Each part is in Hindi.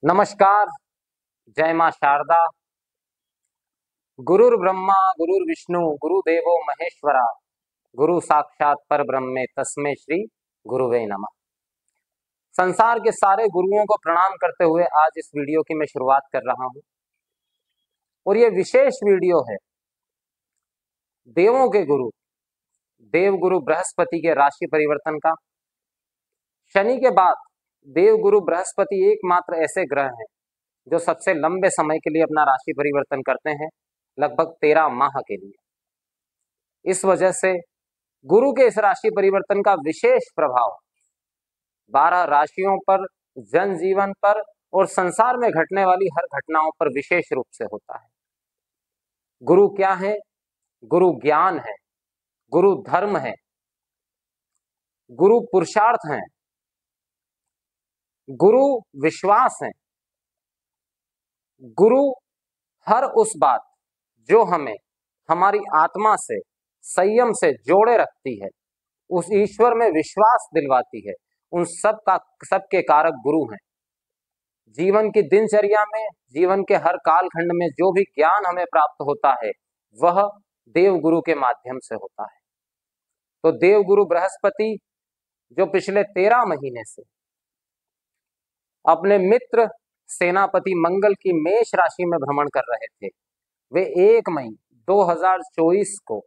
नमस्कार। जय मां शारदा। गुरुर् ब्रह्मा गुरुर्विष्णु गुरुदेवो महेश्वरा, गुरु साक्षात पर ब्रह्मे तस्मै श्री गुरुवे नमः। संसार के सारे गुरुओं को प्रणाम करते हुए आज इस वीडियो की मैं शुरुआत कर रहा हूं और ये विशेष वीडियो है देवों के गुरु देव गुरु बृहस्पति के राशि परिवर्तन का। शनि के बाद देव गुरु बृहस्पति एकमात्र ऐसे ग्रह हैं जो सबसे लंबे समय के लिए अपना राशि परिवर्तन करते हैं, लगभग 13 माह के लिए। इस वजह से गुरु के इस राशि परिवर्तन का विशेष प्रभाव 12 राशियों पर, जनजीवन पर और संसार में घटने वाली हर घटनाओं पर विशेष रूप से होता है। गुरु क्या है? गुरु ज्ञान है, गुरु धर्म है, गुरु पुरुषार्थ है, गुरु विश्वास है, गुरु हर उस बात जो हमें हमारी आत्मा से, संयम से जोड़े रखती है, उस ईश्वर में विश्वास दिलवाती है, उन सबके कारक गुरु हैं। जीवन की दिनचर्या में, जीवन के हर कालखंड में जो भी ज्ञान हमें प्राप्त होता है वह देव गुरु के माध्यम से होता है। तो देव गुरु बृहस्पति जो पिछले 13 महीने से अपने मित्र सेनापति मंगल की मेष राशि में भ्रमण कर रहे थे, वे 1 मई 2024 को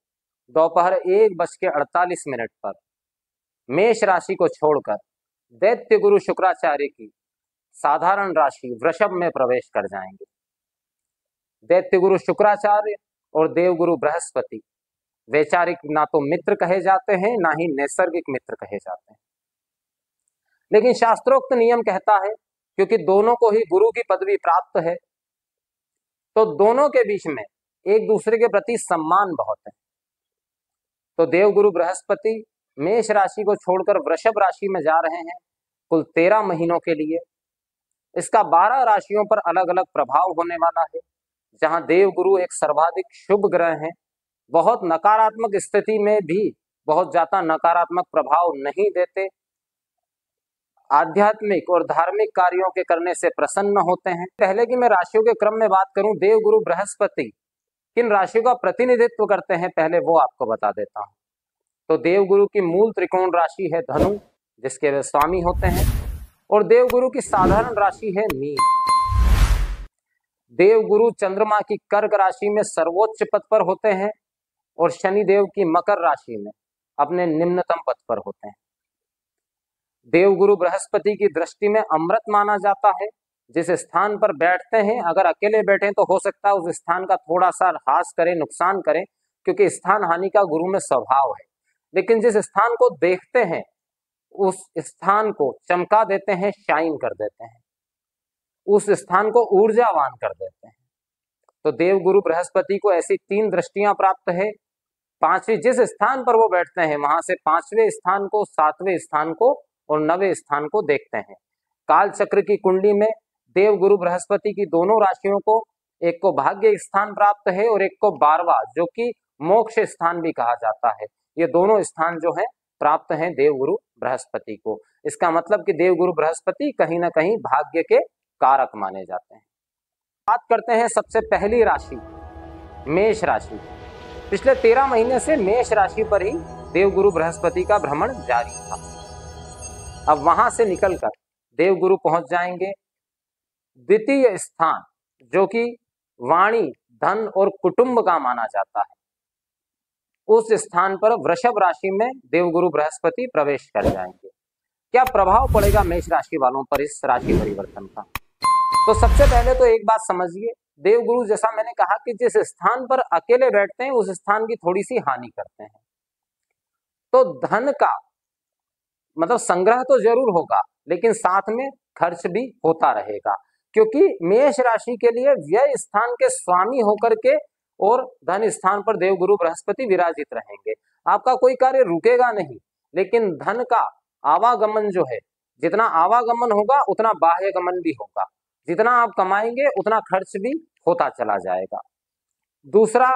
दोपहर 1:48 पर मेष राशि को छोड़कर दैत्य गुरु शुक्राचार्य की साधारण राशि वृषभ में प्रवेश कर जाएंगे। दैत्य गुरु शुक्राचार्य और देव गुरु बृहस्पति वैचारिक ना तो मित्र कहे जाते हैं, ना ही नैसर्गिक मित्र कहे जाते हैं, लेकिन शास्त्रोक्त नियम कहता है क्योंकि दोनों को ही गुरु की पदवी प्राप्त है तो दोनों के बीच में एक दूसरे के प्रति सम्मान बहुत है। तो देव गुरु बृहस्पति मेष राशि को छोड़कर वृषभ राशि में जा रहे हैं कुल 13 महीनों के लिए। इसका 12 राशियों पर अलग अलग प्रभाव होने वाला है। जहां देव गुरु एक सर्वाधिक शुभ ग्रह हैं, बहुत नकारात्मक स्थिति में भी बहुत ज्यादा नकारात्मक प्रभाव नहीं देते, आध्यात्मिक और धार्मिक कार्यों के करने से प्रसन्न होते हैं। पहले की मैं राशियों के क्रम में बात करूं, देव गुरु बृहस्पति किन राशियों का प्रतिनिधित्व करते हैं पहले वो आपको बता देता हूं। तो देव गुरु की मूल त्रिकोण राशि है धनु, जिसके वे स्वामी होते हैं, और देव गुरु की साधारण राशि है मीन। देव गुरु चंद्रमा की कर्क राशि में सर्वोच्च पद पर होते हैं और शनि देव की मकर राशि में अपने निम्नतम पद पर होते हैं। देव गुरु बृहस्पति की दृष्टि में अमृत माना जाता है। जिस स्थान पर बैठते हैं, अगर अकेले बैठे तो हो सकता है उस स्थान का थोड़ा सा ह्रास करें, नुकसान करें, क्योंकि स्थान हानि का गुरु में स्वभाव है। लेकिन जिस स्थान को देखते हैं उस स्थान को चमका देते हैं, शाइन कर देते हैं, उस स्थान को ऊर्जावान कर देते हैं। तो देव गुरु बृहस्पति को ऐसी 3 दृष्टियां प्राप्त है। 5वीं, जिस स्थान पर वो बैठते हैं वहां से 5वें स्थान को, 7वें स्थान को और 9वें स्थान को देखते हैं। काल चक्र की कुंडली में देव गुरु बृहस्पति की दोनों राशियों को, एक को भाग्य स्थान प्राप्त है और एक को 12वां जो कि मोक्ष स्थान भी कहा जाता है। ये दोनों स्थान जो है प्राप्त हैं देव गुरु बृहस्पति को। इसका मतलब कि देव गुरु बृहस्पति कहीं ना कहीं भाग्य के कारक माने जाते हैं। बात करते हैं सबसे पहली राशि मेष राशि। पिछले 13 महीने से मेष राशि पर ही देव गुरु बृहस्पति का भ्रमण जारी था। अब वहां से निकलकर देव गुरु पहुंच जाएंगे द्वितीय स्थान जो कि वाणी, धन और कुटुंब का माना जाता है, उस स्थान पर वृषभ राशि में देव गुरु बृहस्पति प्रवेश कर जाएंगे। क्या प्रभाव पड़ेगा मेष राशि वालों पर इस राशि परिवर्तन का? तो सबसे पहले तो एक बात समझिए, देव गुरु जैसा मैंने कहा कि जिस स्थान पर अकेले बैठते हैं उस स्थान की थोड़ी सी हानि करते हैं। तो धन का मतलब संग्रह तो जरूर होगा, लेकिन साथ में खर्च भी होता रहेगा, क्योंकि मेष राशि के लिए व्यय स्थान के स्वामी होकर के और धन स्थान पर देव गुरु बृहस्पति विराजित रहेंगे। आपका कोई कार्य रुकेगा नहीं, लेकिन धन का आवागमन जो है, जितना आवागमन होगा उतना बाह्य गमन भी होगा, जितना आप कमाएंगे उतना खर्च भी होता चला जाएगा। दूसरा,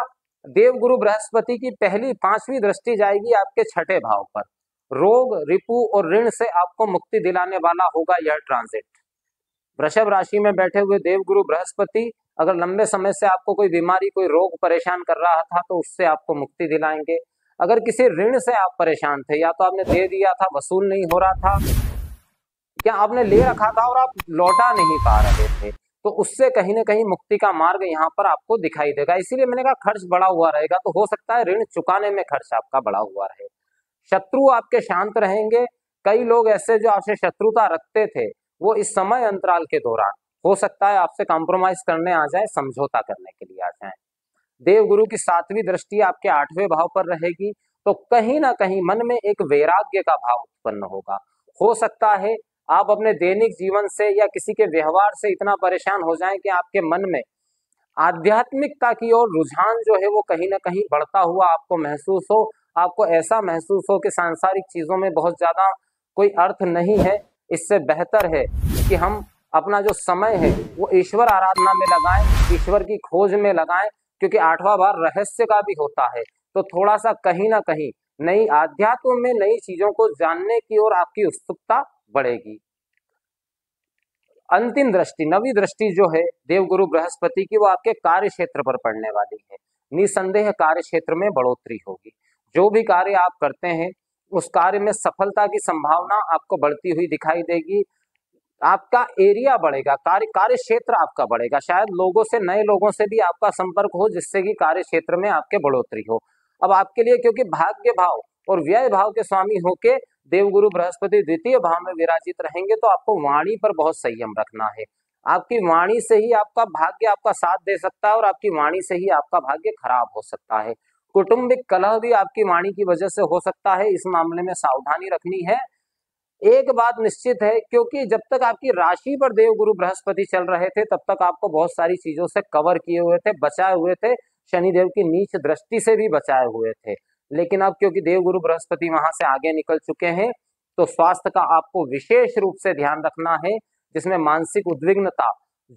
देव गुरु बृहस्पति की पहली 5वीं दृष्टि जाएगी आपके 6ठे भाव पर। रोग, रिपु और ऋण से आपको मुक्ति दिलाने वाला होगा यह ट्रांजिट। वृषभ राशि में बैठे हुए देवगुरु बृहस्पति अगर लंबे समय से आपको कोई बीमारी, कोई रोग परेशान कर रहा था तो उससे आपको मुक्ति दिलाएंगे। अगर किसी ऋण से आप परेशान थे, या तो आपने दे दिया था, वसूल नहीं हो रहा था, क्या आपने ले रखा था और आप लौटा नहीं पा रहे थे, तो उससे कहीं ना कहीं मुक्ति का मार्ग यहाँ पर आपको दिखाई देगा। इसीलिए मैंने कहा खर्च बढ़ा हुआ रहेगा, तो हो सकता है ऋण चुकाने में खर्च आपका बढ़ा हुआ रहे। शत्रु आपके शांत रहेंगे। कई लोग ऐसे जो आपसे शत्रुता रखते थे, वो इस समय अंतराल के दौरान हो सकता है आपसे कॉम्प्रोमाइज करने आ जाए, समझौता करने के लिए आ जाए। देवगुरु की 7वीं दृष्टि आपके 8वें भाव पर रहेगी, तो कहीं ना कहीं मन में एक वैराग्य का भाव उत्पन्न होगा। हो सकता है आप अपने दैनिक जीवन से या किसी के व्यवहार से इतना परेशान हो जाएं कि आपके मन में आध्यात्मिकता की ओर रुझान जो है वो कहीं ना कहीं बढ़ता हुआ आपको महसूस हो। आपको ऐसा महसूस हो कि सांसारिक चीजों में बहुत ज्यादा कोई अर्थ नहीं है। इससे बेहतर है कि हम अपना जो समय है वो ईश्वर आराधना में लगाएं, ईश्वर की खोज में लगाएं, क्योंकि 8वां भाव रहस्य का भी होता है। तो थोड़ा सा कहीं ना कहीं नई आध्यात्म में नई चीजों को जानने की ओर आपकी उत्सुकता बढ़ेगी। अंतिम दृष्टि, 9वीं दृष्टि जो है देवगुरु बृहस्पति की, वो आपके कार्य क्षेत्र पर पड़ने वाली है। निसंदेह कार्य क्षेत्र में बढ़ोतरी होगी। जो भी कार्य आप करते हैं उस कार्य में सफलता की संभावना आपको बढ़ती हुई दिखाई देगी। आपका एरिया बढ़ेगा, कार्य क्षेत्र आपका बढ़ेगा। शायद लोगों से, नए लोगों से भी आपका संपर्क हो, जिससे कि कार्य क्षेत्र में आपके बढ़ोतरी हो। अब आपके लिए क्योंकि भाग्य भाव और व्यय भाव के स्वामी होके देवगुरु बृहस्पति 2य भाव में विराजित रहेंगे, तो आपको वाणी पर बहुत संयम रखना है। आपकी वाणी से ही आपका भाग्य आपका साथ दे सकता है और आपकी वाणी से ही आपका भाग्य खराब हो सकता है। कौटुंबिक कलह भी आपकी वाणी की वजह से हो सकता है। इस मामले में सावधानी रखनी है। एक बात निश्चित है, क्योंकि जब तक आपकी राशि पर देवगुरु बृहस्पति चल रहे थे तब तक आपको बहुत सारी चीजों से कवर किए हुए थे, बचाए हुए थे, शनिदेव की नीच दृष्टि से भी बचाए हुए थे। लेकिन अब क्योंकि देवगुरु बृहस्पति वहां से आगे निकल चुके हैं, तो स्वास्थ्य का आपको विशेष रूप से ध्यान रखना है, जिसमें मानसिक उद्विग्नता,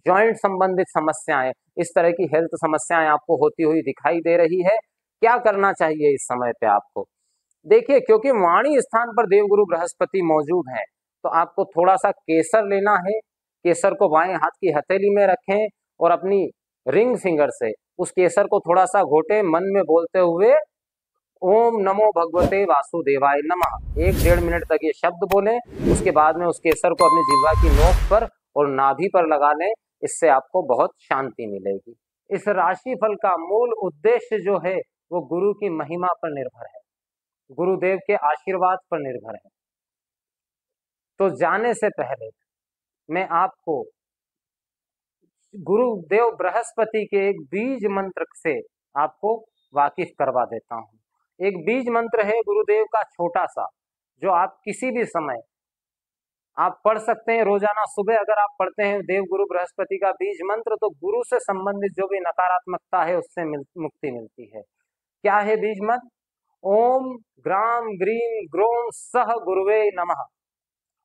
जॉइंट संबंधित समस्याएं, इस तरह की हेल्थ समस्याएं आपको होती हुई दिखाई दे रही है। क्या करना चाहिए इस समय पे आपको? देखिए, क्योंकि वाणी स्थान पर देवगुरु बृहस्पति मौजूद है, तो आपको थोड़ा सा केसर लेना है। केसर को बाएं हाथ की हथेली में रखें और अपनी रिंग फिंगर से उस केसर को थोड़ा सा घोटे, मन में बोलते हुए ओम नमो भगवते वासुदेवाय नमः 1-1.5 मिनट तक ये शब्द बोलें। उसके बाद में उस केसर को अपनी जिह्वा की नोक पर और नाभि पर लगा लें। इससे आपको बहुत शांति मिलेगी। इस राशिफल का मूल उद्देश्य जो है वो गुरु की महिमा पर निर्भर है, गुरुदेव के आशीर्वाद पर निर्भर है। तो जाने से पहले मैं आपको गुरुदेव बृहस्पति के एक बीज मंत्र से आपको वाकिफ करवा देता हूं। एक बीज मंत्र है गुरुदेव का छोटा सा, जो आप किसी भी समय आप पढ़ सकते हैं। रोजाना सुबह अगर आप पढ़ते हैं देव गुरु बृहस्पति का बीज मंत्र, तो गुरु से संबंधित जो भी नकारात्मकता है उससे मुक्ति मिलती है। क्या है बीज मंत्र? ओम ग्राम ग्रीम ग्रोम सह गुरुवे नमः।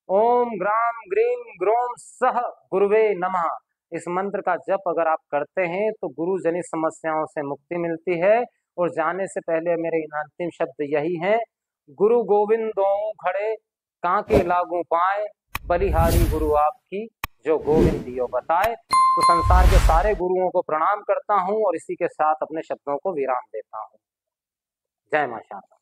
ओम ग्राम ग्रीम ग्रोम सह गुरुवे नमः। इस मंत्र का जप अगर आप करते हैं तो गुरु जनित समस्याओं से मुक्ति मिलती है। और जाने से पहले मेरे अंतिम शब्द यही हैं, गुरु गोविंदो खड़े कांके लागू पाए, बलिहारी गुरु आपकी जो गोविंद दियो बताए। तो संसार के सारे गुरुओं को प्रणाम करता हूं और इसी के साथ अपने शब्दों को विराम देता हूं। जय मां शारदा।